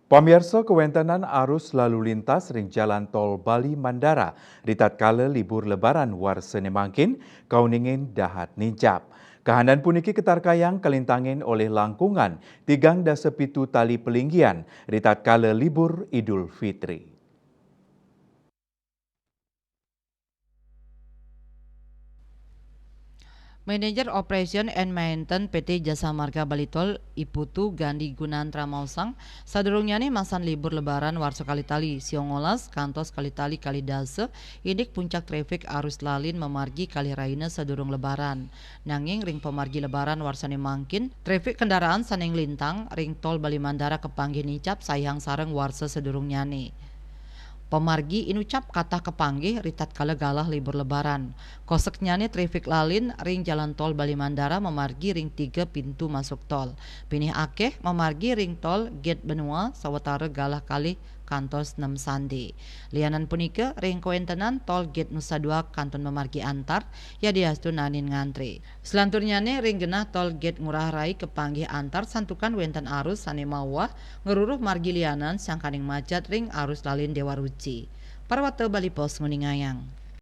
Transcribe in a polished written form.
Pamirsa kewentanan arus lalu lintas ring jalan tol Bali Mandara di tatkala libur lebaran war senemangkin kauningin dahat nincap. Kahanan puniki ketarkayang kelintangin oleh langkungan tigang dasa pitu tali pelinggian di tatkala libur Idul Fitri. Manager Operation and Maintenance PT Jasa Marga Balitol Iputu Gandhi Gunantra Mausang sadurungnya nih masan libur lebaran war sekali tali siongolas kantos kali tali kali dase indik puncak trafik arus lalin memargi kali raina sadurung lebaran nanging ring pemargi lebaran warsane mangkin trafik kendaraan saneng lintang ring tol Bali Mandara kepanggih nicap sayang sareng warsa sedurungnya nih. Pemargi inucap kata kepanggih ritat kala galah libur lebaran. Koseknya nih trafik lalin ring jalan tol Bali Mandara memargi ring 3 pintu masuk tol. Pinih akeh memargi ring tol Gate Benua sawetara galah kali kantos 6 sandi. Lianan punika ring kuentenan tol Gate Nusa Dua kanton memargi antar ya diastu nanin ngantri. Selanturnya nih ring genah tol Gate Ngurah Rai kepanggih antar santukan wenten arus sane mawah ngeruruh margi lianan sangkaning macet ring arus lalin Dewa Ruci. Parwata Bali Pos nguningayang.